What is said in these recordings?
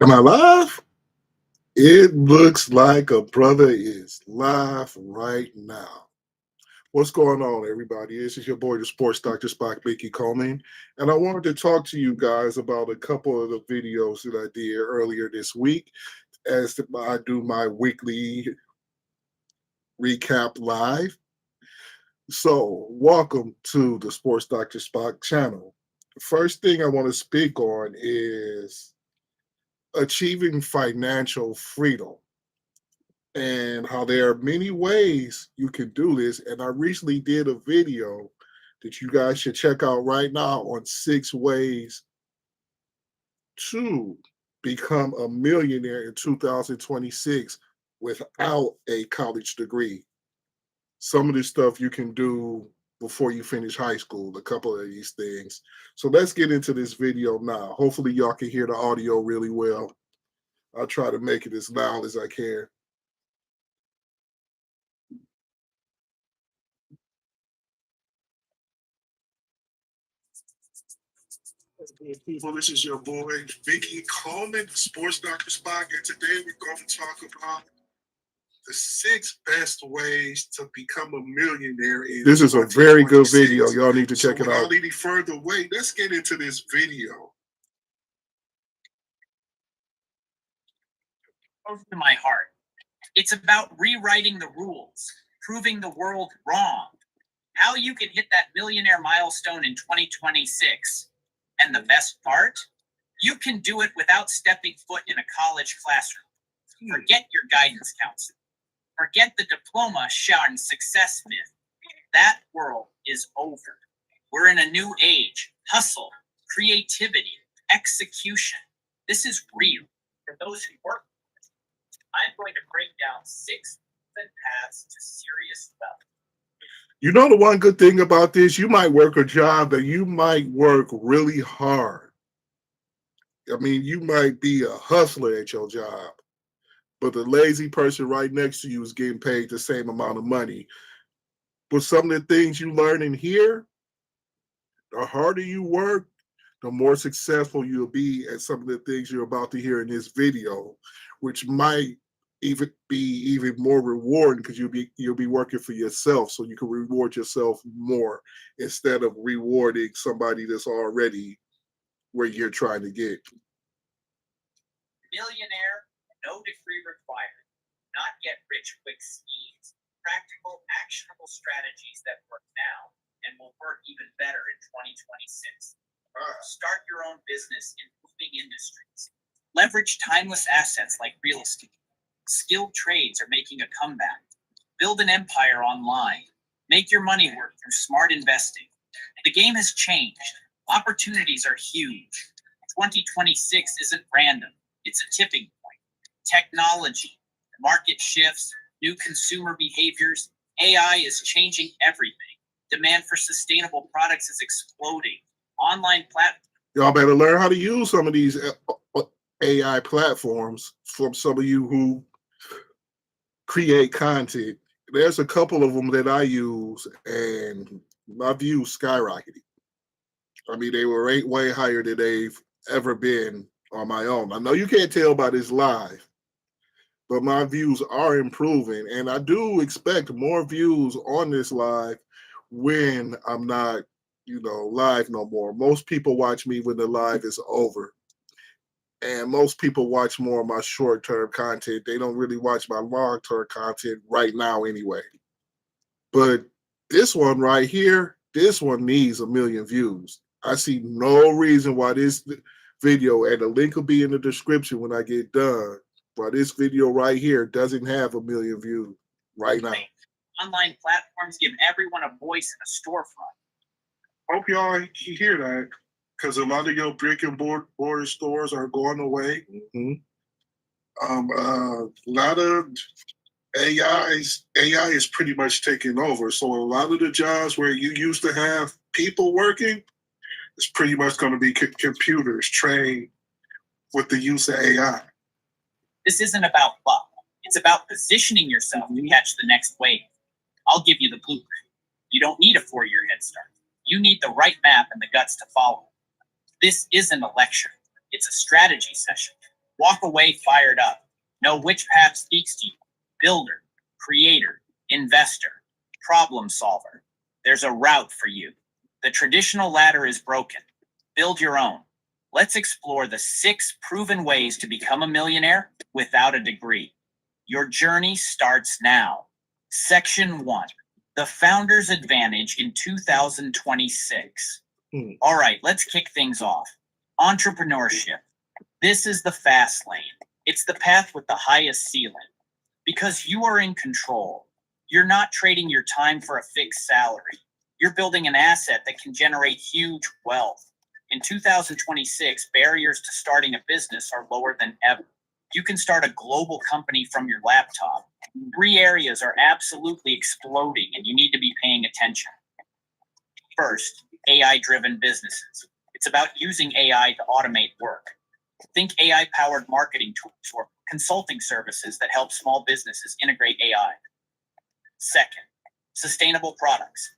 Am I live? It looks like a brother is live right now. What's going on, everybody? This is your boy, the Sports Dr. Spock, Mickey Coleman, and I wanted to talk to you guys about a couple of the videos that I did earlier this week as I do my weekly recap live. So, welcome to the Sports Dr. Spock channel. The first thing I want to speak on is achieving financial freedom, and how there are many ways you can do this. And I recently did a video that you guys should check out right now on 6 ways to become a millionaire in 2026 without a college degree. Some of this stuff you can do before you finish high school, a couple of these things. So let's get into this video now. Hopefully y'all can hear the audio really well. I'll try to make it as loud as I can. People, this is your boy Mickey Coleman, Sports Dr. Spock, and today we're going to talk about the 6 best ways to become a millionaire. This is a very good video. Y'all need to check it out. Without any further wait, let's get into this video. Close to my heart. It's about rewriting the rules, proving the world wrong, how you can hit that millionaire milestone in 2026. And the best part, you can do it without stepping foot in a college classroom. Forget your guidance counselor. Forget the diploma shouting success myth. That world is over. We're in a new age. Hustle, creativity, execution. This is real. For those who work, I'm going to break down 6 paths to serious wealth. You know, the one good thing about this, you might work a job that you might work really hard. I mean, you might be a hustler at your job, but the lazy person right next to you is getting paid the same amount of money. But some of the things you learn in here, the harder you work, the more successful you'll be at some of the things you're about to hear in this video, which might even more rewarding because you'll be working for yourself, so you can reward yourself more instead of rewarding somebody that's already where you're trying to get. Millionaire, no degree required, not get rich quick schemes, practical, actionable strategies that work now and will work even better in 2026. Start your own business in moving industries. Leverage timeless assets like real estate. Skilled trades are making a comeback. Build an empire online. Make your money work through smart investing. The game has changed. Opportunities are huge. 2026 isn't random. It's a tipping point. Technology, market shifts, new consumer behaviors. AI is changing everything. Demand for sustainable products is exploding. Online platforms. Y'all better learn how to use some of these AI platforms from some of you who create content. There's a couple of them that I use, and my views skyrocketed. I mean, they were way higher than they've ever been on my own. I know you can't tell by this live, but my views are improving, and I do expect more views on this live when I'm not, live no more. Most people watch me when the live is over. And most people watch more of my short-term content. They don't really watch my long-term content right now anyway. But this one right here, this one needs 1 million views. I see no reason why this video, and the link will be in the description when I get done, why this video right here doesn't have 1 million views right now. Online platforms give everyone a voice in a storefront. Hope y'all hear that, because a lot of your brick and mortar stores are going away. A lot of AI is pretty much taking over. So a lot of the jobs where you used to have people working, it's pretty much going to be computers trained with the use of AI. This isn't about luck. It's about positioning yourself to catch the next wave. I'll give you the blueprint. You don't need a 4-year head start. You need the right map and the guts to follow. This isn't a lecture. It's a strategy session. Walk away fired up. Know which path speaks to you. Builder, creator, investor, problem solver. There's a route for you. The traditional ladder is broken. Build your own. Let's explore the 6 proven ways to become a millionaire without a degree. Your journey starts now. Section 1. The Founder's Advantage in 2026. All right, let's kick things off. Entrepreneurship. This is the fast lane. It's the path with the highest ceiling. Because you are in control. You're not trading your time for a fixed salary. You're building an asset that can generate huge wealth. In 2026, barriers to starting a business are lower than ever. You can start a global company from your laptop. 3 areas are absolutely exploding, and you need to be paying attention. First, AI-driven businesses. It's about using AI to automate work. Think AI-powered marketing tools or consulting services that help small businesses integrate AI. Second, sustainable products.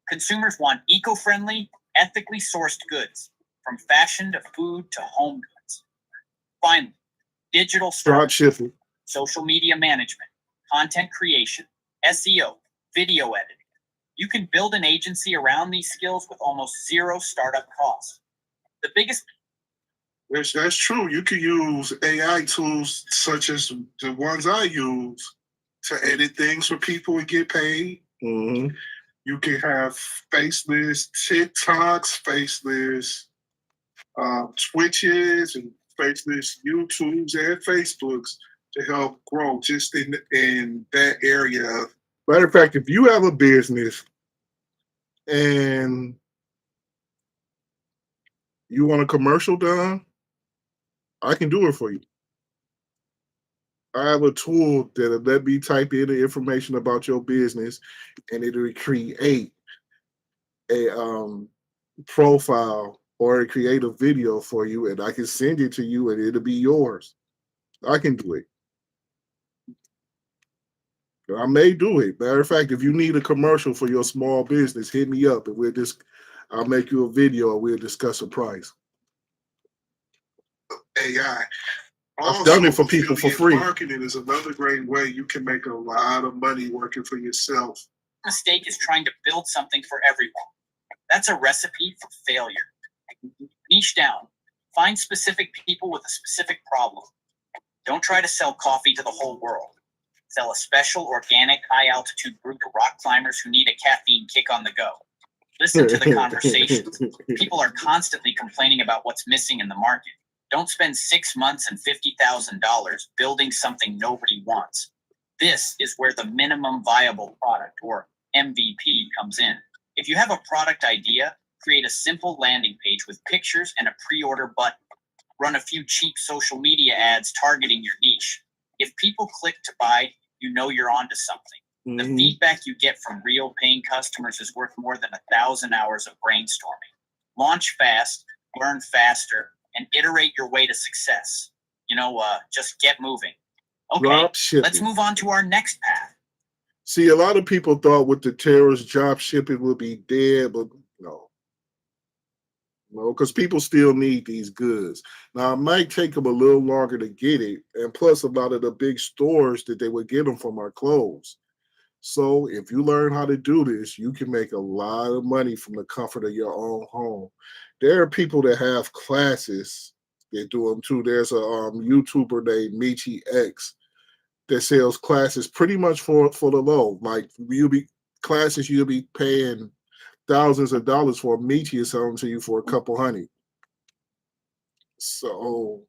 Consumers want eco-friendly, ethically sourced goods, from fashion to food to home goods. Finally, digital Drop services, shipping. social media management, content creation, SEO, video editing. You can build an agency around these skills with almost 0 startup costs. The biggest That's true. You can use AI tools such as the ones I use to edit things for people and get paid. You can have faceless TikToks, faceless Twitches, and faceless YouTubes and Facebooks to help grow just in that area. Matter of fact, if you have a business and you want a commercial done, I can do it for you. I have a tool that'll let me type in the information about your business, and it'll create a profile or create a video for you, and I can send it to you, and it'll be yours. I can do it. I may do it. Matter of fact, if you need a commercial for your small business, hit me up, and I'll make you a video, and we'll discuss a price. AI. I've done it for people for free. Marketing is another great way you can make a lot of money working for yourself. mistake is trying to build something for everyone. That's a recipe for failure. Niche down. Find specific people with a specific problem. Don't try to sell coffee to the whole world. Sell a special, organic, high-altitude group of rock climbers who need a caffeine kick on the go. Listen to the conversations. People are constantly complaining about what's missing in the market. Don't spend 6 months and $50,000 building something nobody wants. This is where the minimum viable product, or MVP, comes in. If you have a product idea, create a simple landing page with pictures and a pre-order button. Run a few cheap social media ads targeting your niche. If people click to buy, you know you're onto something. The feedback you get from real paying customers is worth more than 1,000 hours of brainstorming. Launch fast, learn faster, and iterate your way to success. Just get moving. Okay, let's move on to our next path. See, a lot of people thought with the terrorist drop shipping would be dead, but no, because people still need these goods. Now, it might take them a little longer to get it, and plus a lot of the big stores that they would get them from are closed. So if you learn how to do this, you can make a lot of money from the comfort of your own home. There are people that have classes that do them too. There's a YouTuber named Michi X that sells classes pretty much for the low. Like you'll be paying thousands of dollars for. Michi is selling to you for a couple $100. So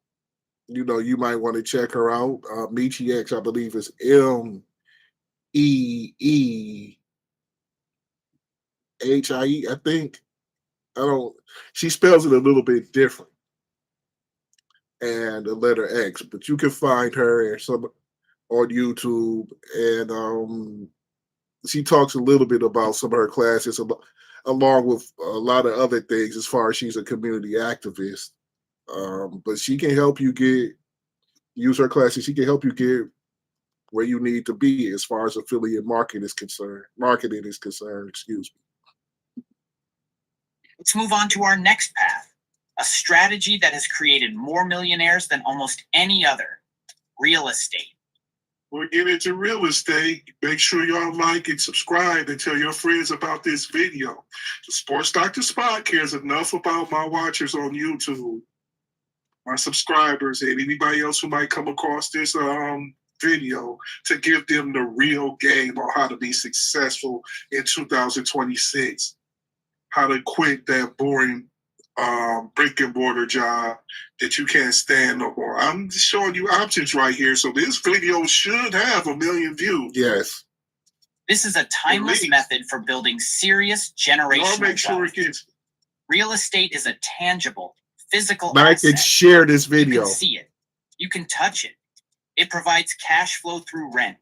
you might want to check her out. Michi X, I believe, is MEEHIE, I think. She spells it a little bit different, and the letter X, but you can find her on YouTube, and she talks a little bit about some of her classes, along with a lot of other things as far as she's a community activist. But she can help you use her classes. She can help you get where you need to be as far as affiliate marketing is concerned. Excuse me. Let's move on to our next path. A strategy that has created more millionaires than almost any other: real estate. We'll get into real estate. Make sure y'all like and subscribe and tell your friends about this video. The SportsDrSpock cares enough about my watchers on YouTube, my subscribers, and anybody else who might come across this video to give them the real game on how to be successful in 2026. How to quit that boring brick and mortar job that you can't stand no more. I'm just showing you options right here. So this video should have 1 million views. Yes. This is a timeless method for building serious generational make sure wealth. it gets. Real estate is a tangible, physical Like asset. and share this video. You can see it. You can touch it. It provides cash flow through rent.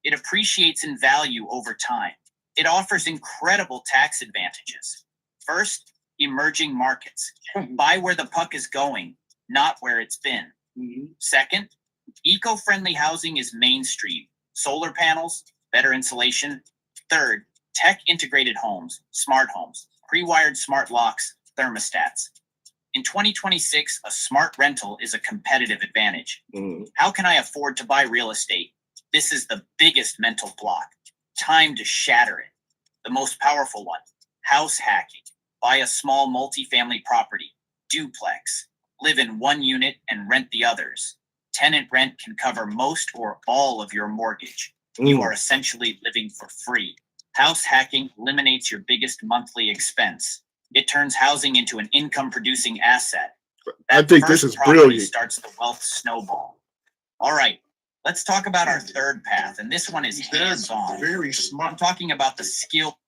It appreciates in value over time. It offers incredible tax advantages. First, emerging markets. Buy where the puck is going, not where it's been. Second, eco-friendly housing is mainstream. Solar panels, better insulation. Third, tech-integrated homes, smart homes, pre-wired smart locks, thermostats. In 2026, a smart rental is a competitive advantage. How can I afford to buy real estate? This is the biggest mental block. Time to shatter it. The most powerful one: house hacking. Buy a small multifamily property, duplex. Live in one unit and rent the others. Tenant rent can cover most or all of your mortgage. You are essentially living for free. House hacking eliminates your biggest monthly expense. It turns housing into an income-producing asset. I think this is brilliant. Starts the wealth snowball. All right, let's talk about our third path, and this one is hands-on. Very smart. I'm talking about the skill.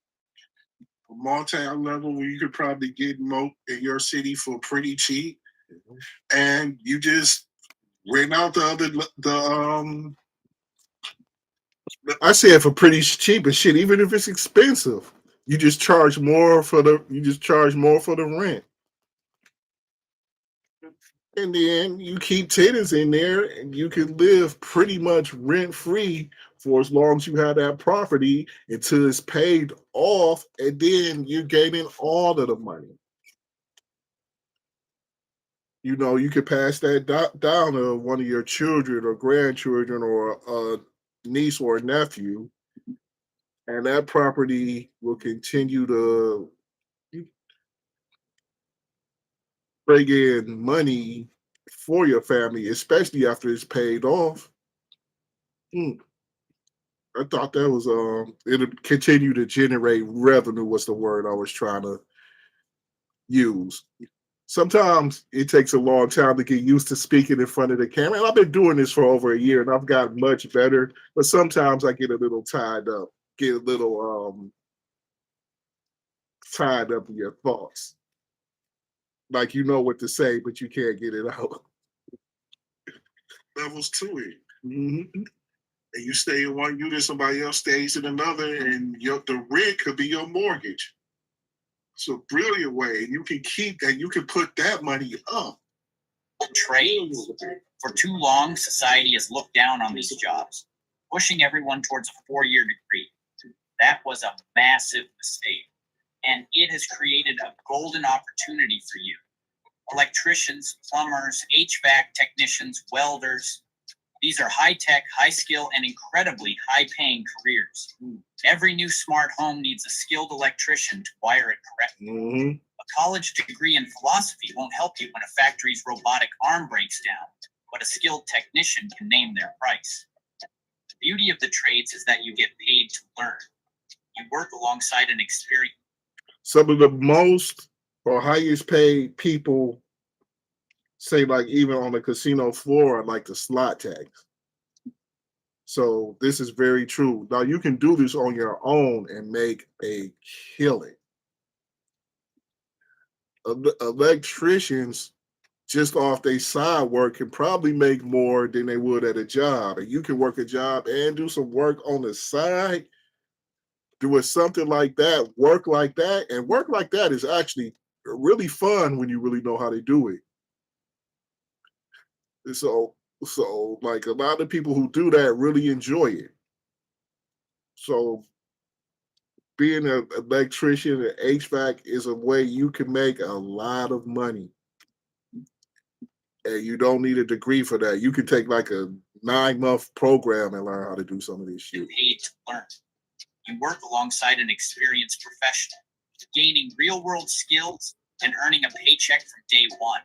Multi-level where you could probably get moat in your city for pretty cheap, and you just rent out I say it for pretty cheap and shit. Even if it's expensive, you just charge more for the rent, and then you keep tenants in there, and you can live pretty much rent free for as long as you have that property until it's paid off, and then you're gaining all of the money. You know, you could pass that down to one of your children or grandchildren or a niece or a nephew, and that property will continue to bring in money for your family, especially after it's paid off. I thought that was it'll continue to generate revenue was the word I was trying to use. Sometimes it takes a long time to get used to speaking in front of the camera. And I've been doing this for over a year and I've gotten much better, but sometimes I get a little tied up, get a little tied up in your thoughts. Like you know what to say, but you can't get it out. Levels to it. And you stay in one unit, somebody else stays in another, and the rent could be your mortgage. It's a brilliant way. You can keep that. You can put that money up. Trades. For too long, society has looked down on these jobs, pushing everyone towards a 4-year degree. That was a massive mistake, and it has created a golden opportunity for you. Electricians, plumbers, HVAC technicians, welders. These are high-tech, high-skill, and incredibly high-paying careers. Every new smart home needs a skilled electrician to wire it correctly. A college degree in philosophy won't help you when a factory's robotic arm breaks down, but a skilled technician can name their price. The beauty of the trades is that you get paid to learn. You work alongside an experience. Some of the most or highest paid people, say like even on the casino floor, are like the slot tags. So this is very true. Now you can do this on your own and make a killing. Electricians just off their side work can probably make more than they would at a job. And you can work a job and do some work on the side, doing something like that, work like that. And work like that is actually really fun when you really know how to do it. And so like a lot of people who do that really enjoy it. So being an electrician and HVAC is a way you can make a lot of money. And you don't need a degree for that. You can take like a 9-month program and learn how to do some of this shit. Paid to learn. You work alongside an experienced professional, gaining real-world skills and earning a paycheck from day one.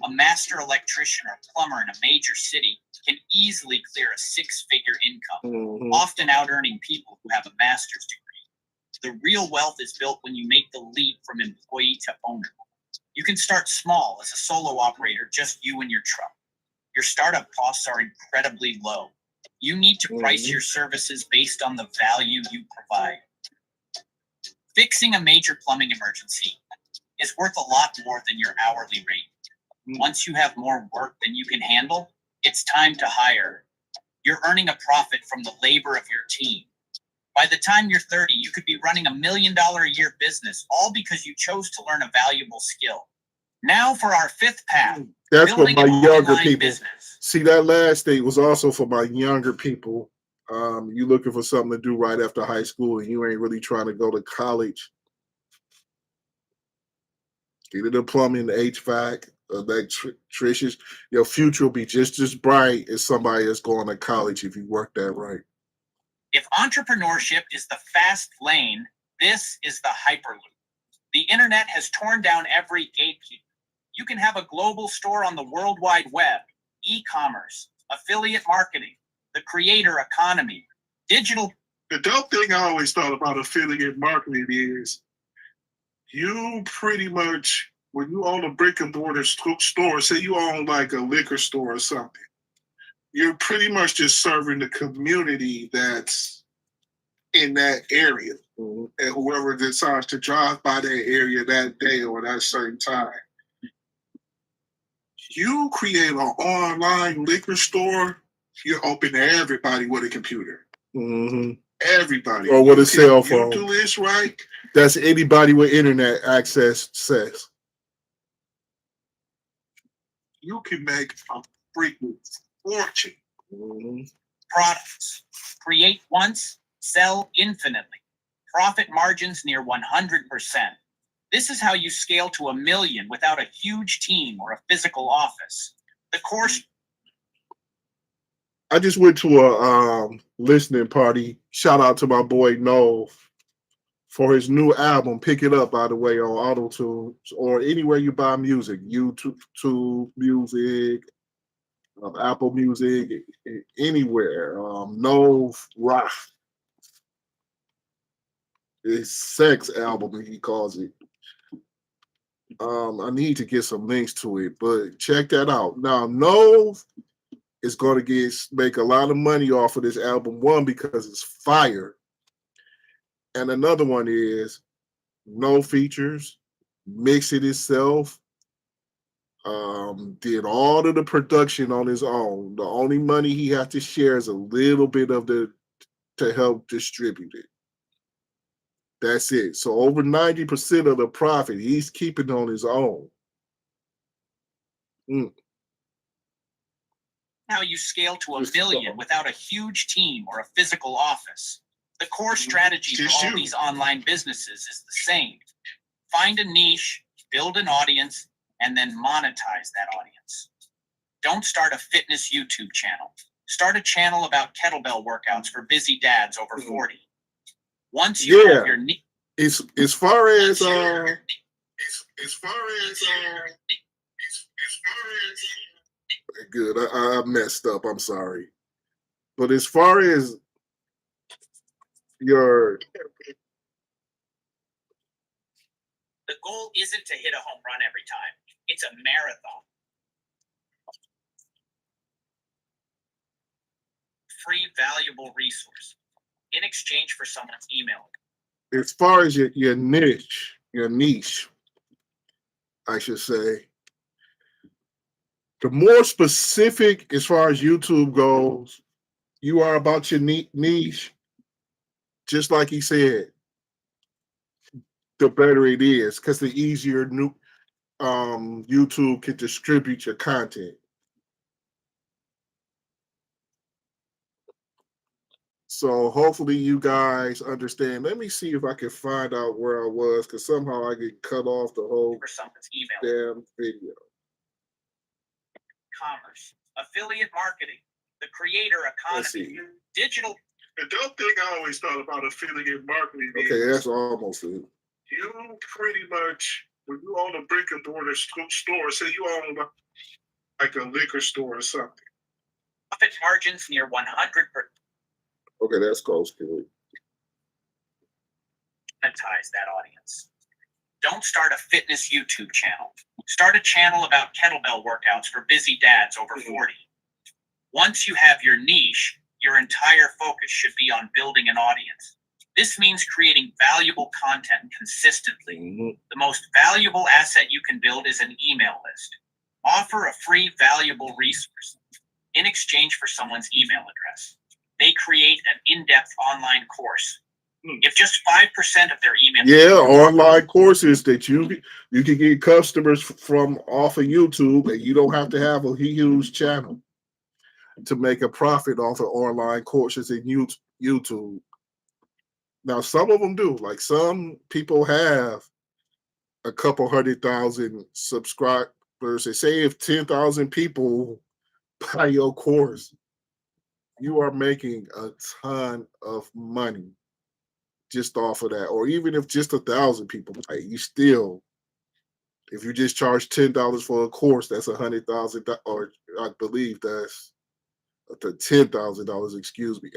A master electrician or plumber in a major city can easily clear a 6-figure income, often out-earning people who have a master's degree. The real wealth is built when you make the leap from employee to owner. You can start small as a solo operator, just you and your truck. Your startup costs are incredibly low. You need to price your services based on the value you provide. Fixing a major plumbing emergency is worth a lot more than your hourly rate. Once you have more work than you can handle, it's time to hire. You're earning a profit from the labor of your team. By the time you're 30, you could be running $1 million a year business, all because you chose to learn a valuable skill. Now for our 5th path. That's for my younger people. Business. See, that last thing was also for my younger people. You looking for something to do right after high school and you ain't really trying to go to college. Get into plumbing, HVAC, electricians. Your future will be just as bright as somebody that's going to college if you work that right. If entrepreneurship is the fast lane, this is the hyperloop. The internet has torn down every gatekeeper. You can have a global store on the World Wide Web, e-commerce, affiliate marketing, the creator economy, digital. The dope thing I always thought about affiliate marketing is you pretty much, when you own a brick and mortar store, say you own like a liquor store or something, you're pretty much just serving the community that's in that area. And whoever decides to drive by that area that day or that certain time. You create an online liquor store, you're open to everybody with a computer. Everybody. Or with a cell phone. You do this right. That's anybody with internet access says. You can make a freaking fortune. Products. Create once, sell infinitely. Profit margins near 100%. This is how you scale to $1 million without a huge team or a physical office. The course. I just went to a listening party. Shout out to my boy Noel for his new album. Pick it up, by the way, on AutoTunes or anywhere you buy music. YouTube Music, Apple Music, anywhere. Noel Rock. His sex album, he calls it. I need to get some links to it, but check that out. Now, Noel is going to make a lot of money off of this album. One, because it's fire. And another one is no features, mix it himself, did all of the production on his own. The only money he has to share is a little bit of to help distribute it. That's it. So over 90% of the profit, he's keeping on his own. How you scale to $1 million without a huge team or a physical office. The core strategy for all these online businesses is the same. Find a niche, build an audience, and then monetize that audience. Don't start a fitness YouTube channel. Start a channel about kettlebell workouts for busy dads over 40. Once you have your niche. As far as good, I messed up. I'm sorry. But as far as your the goal isn't to hit a home run every time. It's a marathon. Free, valuable resource in exchange for someone's email. As far as your niche, I should say, the more specific as far as YouTube goes, you are about your niche, just like he said, the better it is, because the easier YouTube can distribute your content. So hopefully you guys understand. Let me see if I can find out where I was, because somehow I get cut off the whole damn video. commerce, affiliate marketing, the creator economy, digital. The dope thing I always thought about affiliate marketing is, that's almost it. You pretty much, when you own a brick and mortar store, say you own like a liquor store or something. Profit margins near 100%. Okay, that's close to it. Monetize that audience. Don't start a fitness YouTube channel. Start a channel about kettlebell workouts for busy dads over 40. Once you have your niche, your entire focus should be on building an audience. This means creating valuable content consistently. The most valuable asset you can build is an email list. Offer a free, valuable resource in exchange for someone's email address. They create an in-depth online course. If just 5% of their email, online courses that you can get customers from off of YouTube, and you don't have to have a huge channel to make a profit off of online courses in YouTube. Now, some of them do. Like, some people have a couple 100,000 subscribers. They say if 10,000 people buy your course, you are making a ton of money just off of that. Or even if just 1,000 people buy it, you still, if you just charge $10 for a course, that's $100,000, or I believe that's $10,000. Excuse me.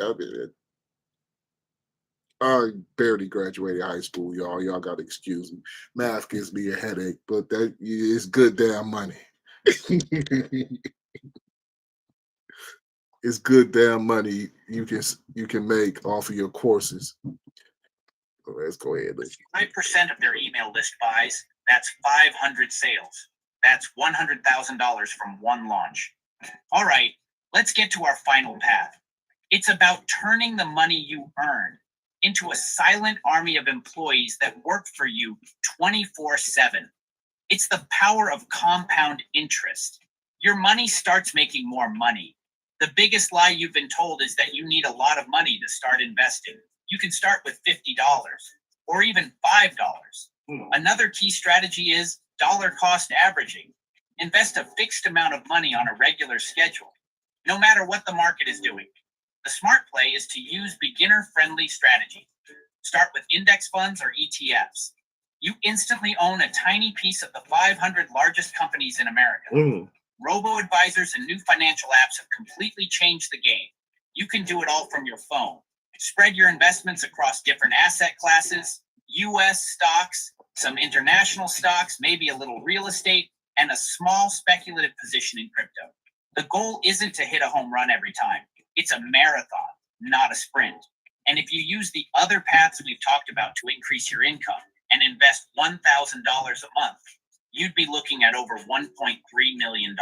I barely graduated high school, y'all. Y'all got to excuse me. Math gives me a headache, but that is good damn money. It's good damn money you can make off of your courses. So let's go ahead. 5% of their email list buys. That's 500 sales. That's $100,000 from one launch. All right, let's get to our final path. It's about turning the money you earn into a silent army of employees that work for you 24/7. It's the power of compound interest. Your money starts making more money. The biggest lie you've been told is that you need a lot of money to start investing. You can start with $50 or even $5. Another key strategy is dollar cost averaging. Invest a fixed amount of money on a regular schedule, no matter what the market is doing. The smart play is to use beginner-friendly strategies. Start with index funds or ETFs. You instantly own a tiny piece of the 500 largest companies in America. Robo-advisors and new financial apps have completely changed the game. You can do it all from your phone. Spread your investments across different asset classes, US stocks, some international stocks, maybe a little real estate, and a small speculative position in crypto. The goal isn't to hit a home run every time. It's a marathon, not a sprint. And if you use the other paths we've talked about to increase your income and invest $1,000 a month, you'd be looking at over $1.3 million.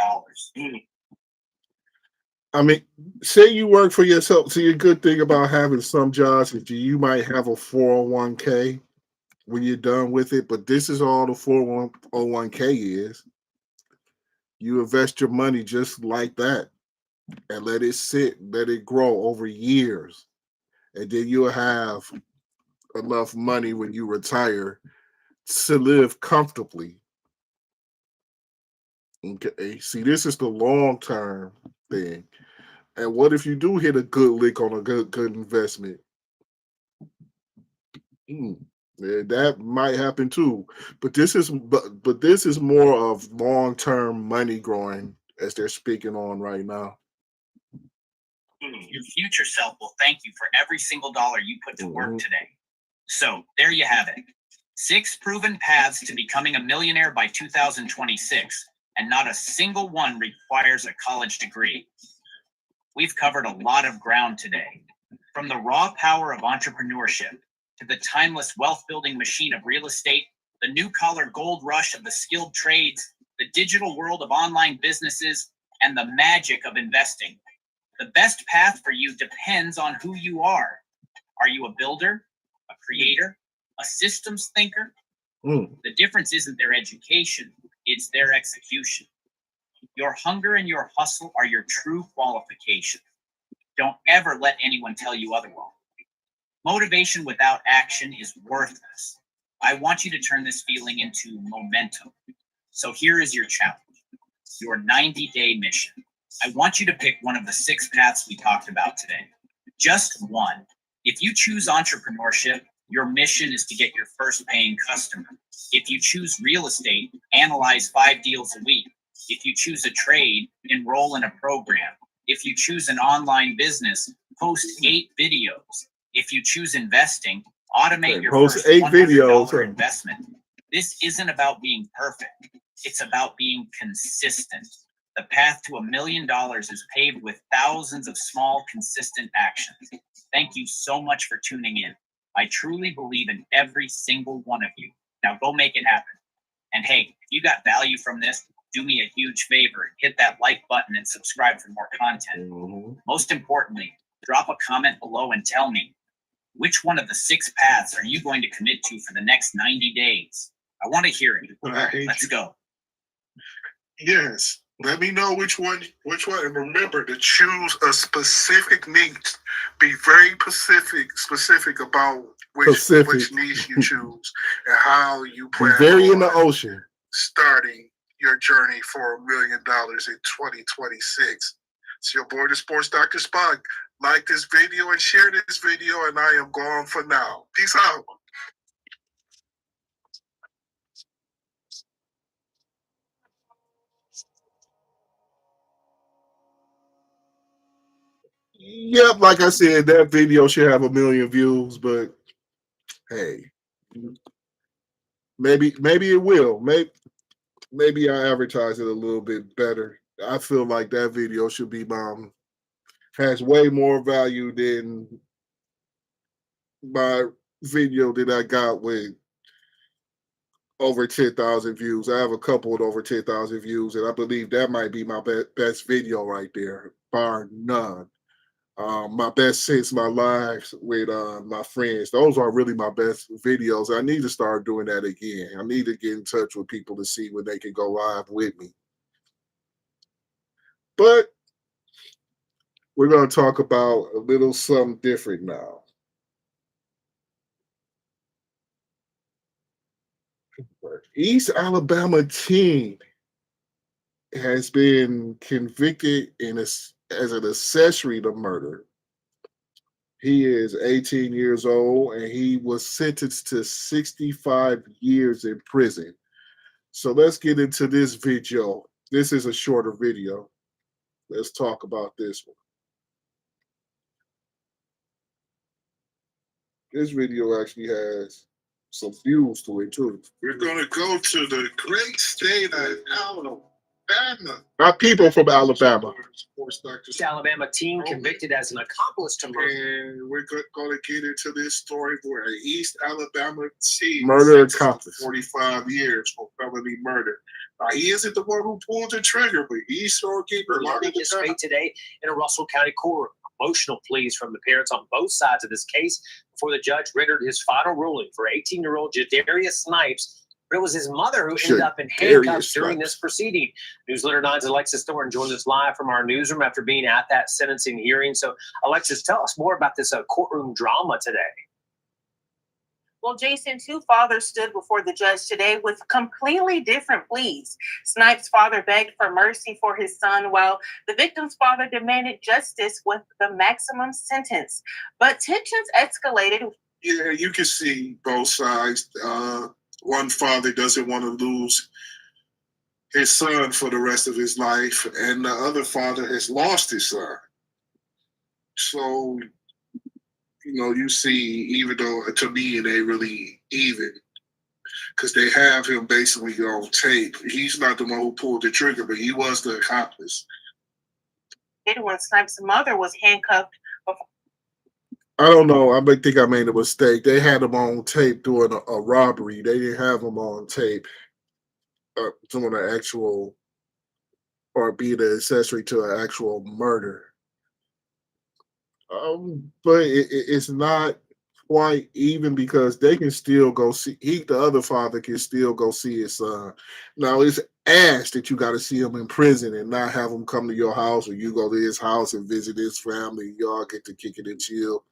I mean, say you work for yourself. See, a good thing about having some jobs is you might have a 401k when you're done with it, but this is all the 401k is. You invest your money just like that and let it sit, let it grow over years. And then you'll have enough money when you retire to live comfortably. Okay, see, this is the long-term thing. And what if you do hit a good lick on a good investment? That might happen too. But this is more of long-term money growing, as they're speaking on right now. Your future self will thank you for every single dollar you put to work today. So there you have it. 6 proven paths to becoming a millionaire by 2026, and not a single one requires a college degree. We've covered a lot of ground today, from the raw power of entrepreneurship to the timeless wealth-building machine of real estate, the new-collar gold rush of the skilled trades, the digital world of online businesses, and the magic of investing. The best path for you depends on who you are. Are you a builder, a creator, a systems thinker? The difference isn't their education, it's their execution. Your hunger and your hustle are your true qualification. Don't ever let anyone tell you otherwise. Motivation without action is worthless. I want you to turn this feeling into momentum. So here is your challenge. your 90-day mission. I want you to pick one of the 6 paths we talked about today. Just one. If you choose entrepreneurship, your mission is to get your first paying customer. If you choose real estate, analyze 5 deals a week. If you choose a trade, enroll in a program. If you choose an online business, post 8 videos. If you choose investing, automate your post first 8 $100 videos. investment. This isn't about being perfect. It's about being consistent. The path to $1 million is paved with thousands of small, consistent actions. Thank you so much for tuning in. I truly believe in every single one of you. Now go make it happen. And hey, if you got value from this, do me a huge favor and hit that like button and subscribe for more content. Most importantly, drop a comment below and tell me, which one of the 6 paths are you going to commit to for the next 90 days? I want to hear it. Let's go. Yes. Let me know which one. And remember to choose a specific niche. Be very specific about which niche you choose and how you plan. Be very in the ocean. Starting your journey for $1 million in 2026. It's your boy, the Sports Dr. Spock. Like this video and share this video, and I am gone for now. Peace out. Yep, like I said, that video should have 1 million views, but hey, maybe it will. Maybe I advertise it a little bit better. I feel like that video should be has way more value than my video that I got with over 10,000 views. I have a couple with over 10,000 views, and I believe that might be my best video right there, bar none. My best since my lives with my friends. Those are really my best videos. I need to start doing that again. I need to get in touch with people to see when they can go live with me. But we're going to talk about a little something different now. East Alabama teen has been convicted as an accessory to murder. He is 18 years old, and he was sentenced to 65 years in prison. So let's get into this video. This is a shorter video. Let's talk about this one. This video actually has some views to it, too. We're going to go to the great state of Alabama. Not people from Alabama. Alabama teen convicted as an accomplice to murder. And we're going to get into this story where an East Alabama teen murder accomplice 45 years for felony murder. He isn't the one who pulled the trigger, but he's sure keeping it today in a Russell County courtroom. Emotional pleas from the parents on both sides of this case before the judge rendered his final ruling for 18-year-old Jadarius Snipes. But it was his mother who ended up in handcuffs during this proceeding. Newsletter 9's Alexis Thornton joins us live from our newsroom after being at that sentencing hearing. So, Alexis, tell us more about this courtroom drama today. Well, Jason, 2 fathers stood before the judge today with completely different pleas. Snipes' father begged for mercy for his son, while the victim's father demanded justice with the maximum sentence. But tensions escalated. Yeah, you can see both sides. One father doesn't want to lose his son for the rest of his life, and the other father has lost his son. So, you see, even though to me it ain't really even, because they have him basically on tape. He's not the one who pulled the trigger, but he was the accomplice. When Snipes' mother was handcuffed before. I don't know. I think I made a mistake. They had him on tape doing a robbery. They didn't have him on tape doing an actual or being an accessory to an actual murder. But it's not quite even because they can still go see. The other father can still go see his son. Now it's asked that you got to see him in prison and not have him come to your house, or you go to his house and visit his family. Y'all get to kick it and chill.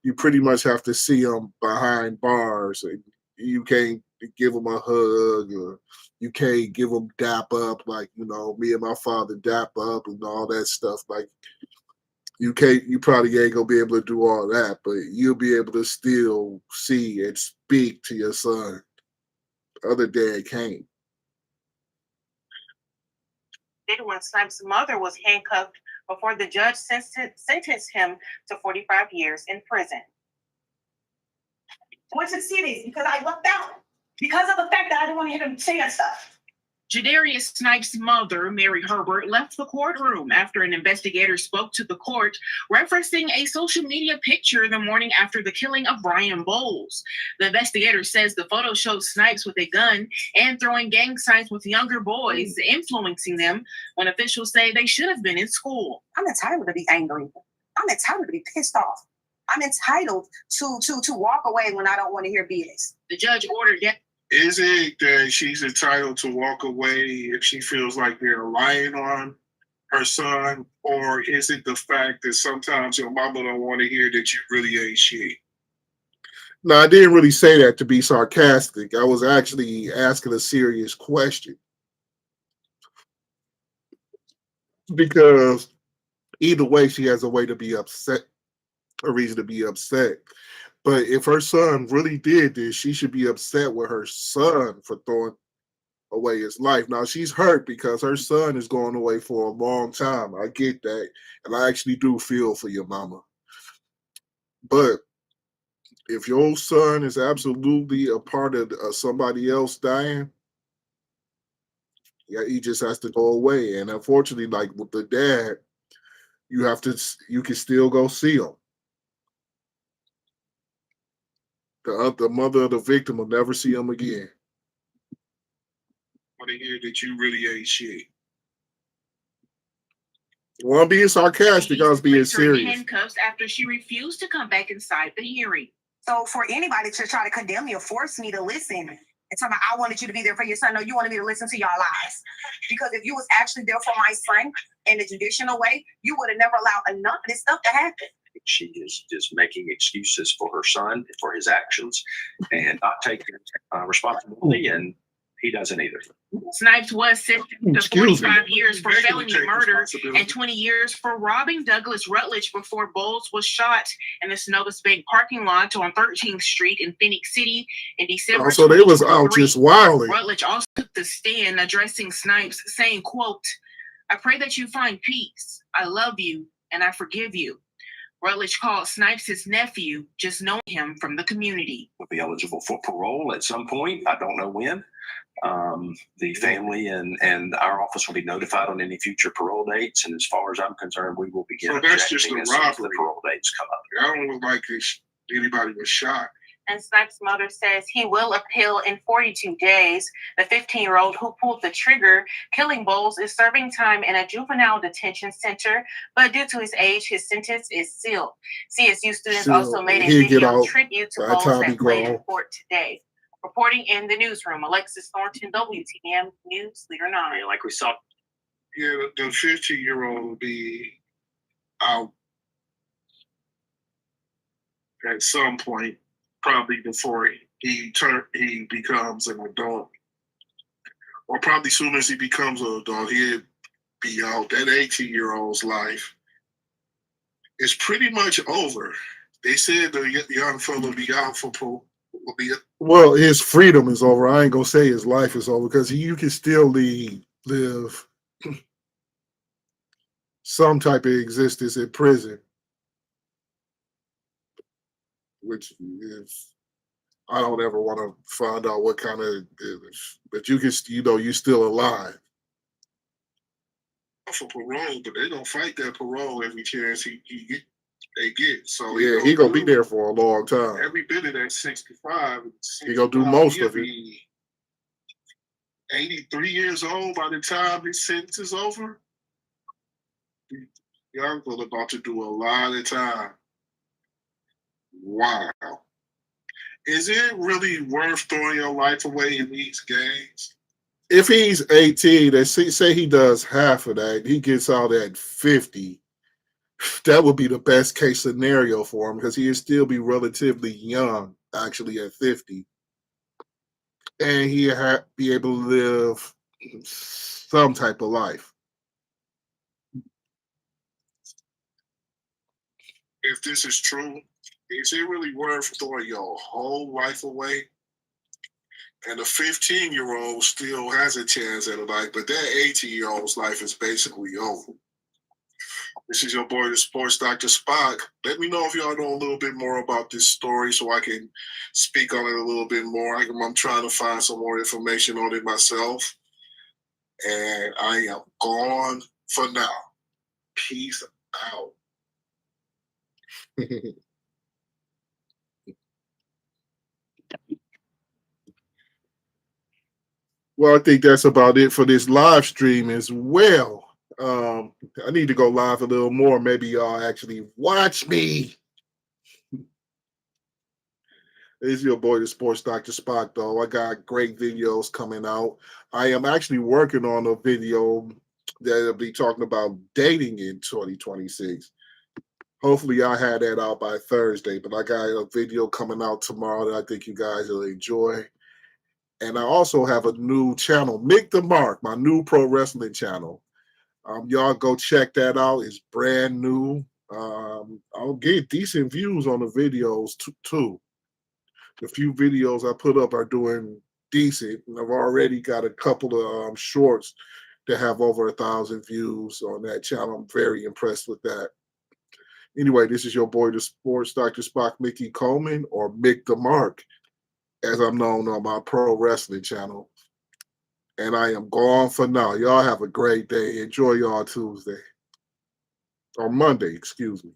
You pretty much have to see him behind bars, and you can't give them a hug, or you can't give them dap up like, me and my father dap up and all that stuff. Like, you probably ain't gonna be able to do all that, but you'll be able to still see and speak to your son. Other dad can't. When Snipes' mother was handcuffed before the judge sentenced him to 45 years in prison. I went to see these because I lucked out. Because of the fact that I didn't want to hear them saying stuff. Jadarius Snipes' mother, Mary Herbert, left the courtroom after an investigator spoke to the court, referencing a social media picture the morning after the killing of Brian Bowles. The investigator says the photo showed Snipes with a gun and throwing gang signs with younger boys, influencing them, when officials say they should have been in school. I'm entitled to be angry. I'm entitled to be pissed off. I'm entitled to walk away when I don't want to hear BS. The judge ordered Is it that she's entitled to walk away if she feels like they're relying on her son? Or is it the fact that sometimes your mama don't want to hear that you really ain't shit? No, I didn't really say that to be sarcastic. I was actually asking a serious question. Because either way, she has a way to be upset, a reason to be upset. But if her son really did this, she should be upset with her son for throwing away his life. Now, she's hurt because her son is going away for a long time. I get that. And I actually do feel for your mama. But if your son is absolutely a part of somebody else dying, yeah, he just has to go away. And unfortunately, like with the dad, you can still go see him. The mother of the victim will never see him again. I want to hear that you really ain't shit. Well, I'm being sarcastic. I was being serious. Handcuffs after she refused to come back inside the hearing. So for anybody to try to condemn me or force me to listen and tell me I wanted you to be there for your son, no, you wanted me to listen to y'all lies. Because if you was actually there for my son in a traditional way, you would have never allowed enough of this stuff to happen. She is just making excuses for her son, for his actions, and not taking responsibility, and he doesn't either. Snipes was sentenced to 45 years for felony murder and 20 years for robbing Douglas Rutledge before Bowles was shot in the Synovus Bank parking lot on 13th Street in Phoenix City in December. So they was out just wilding. Rutledge also took the stand addressing Snipes, saying, quote, "I pray that you find peace. I love you and I forgive you." Rutledge called Snipes his nephew, just knowing him from the community. Will be eligible for parole at some point. I don't know when. The family and our office will be notified on any future parole dates. And as far as I'm concerned, we will begin. So that's just a robbery. The parole dates come up. I don't look like anybody was shot. And Snipes' mother says he will appeal in 42 days. The 15-year-old who pulled the trigger, killing Bowles, is serving time in a juvenile detention center, but due to his age, his sentence is sealed. CSU students also made a video tribute to Bowles that played in court today. Reporting in the newsroom, Alexis Thornton, WTM News, Leader 9. Like we saw. Yeah, the 15-year-old will be out at some point. Probably before he becomes an adult, or probably soon as he becomes an adult, he'll be out. That 18-year-old's life is pretty much over. They said the young fellow will be out for parole. Well, his freedom is over. I ain't gonna say his life is over because you can still live some type of existence in prison. Which is, I don't ever want to find out what kind of, but you can, you're still alive. For parole, but they don't fight that parole every chance they get. So yeah, he gonna be there for a long time. Every bit of that 65, he gonna do most of it. 83 years old by the time his sentence is over. Young fella about to do a lot of time. Wow. Is it really worth throwing your life away in these games? If he's 18, they say he does half of that, he gets out at 50. That would be the best case scenario for him because he'd still be relatively young, actually, at 50. and he be able to live some type of life. If this is true, is it really worth throwing your whole life away? And the 15-year-old still has a chance at a life, but that 18-year-old's life is basically over. This is your boy, the Sports Dr. Spock. Let me know if y'all know a little bit more about this story so I can speak on it a little bit more. I'm trying to find some more information on it myself. And I am gone for now. Peace out. Well, I think that's about it for this live stream as well. I need to go live a little more. Maybe y'all actually watch me. It's your boy, the Sports Dr. Spock, though. I got great videos coming out. I am actually working on a video that'll be talking about dating in 2026. Hopefully, I had that out by Thursday, but I got a video coming out tomorrow that I think you guys will enjoy. And I also have a new channel, Mick the Mark, my new pro wrestling channel. Y'all go check that out. It's brand new. I'll get decent views on the videos too. The few videos I put up are doing decent. I've already got a couple of shorts that have over 1,000 views on that channel. I'm very impressed with that. Anyway, this is your boy, the Sports Dr. Spock, Mickey Coleman, or Mick the Mark, as I'm known on my pro wrestling channel. And I am gone for now. Y'all have a great day. Enjoy y'all Tuesday. Or Monday, excuse me.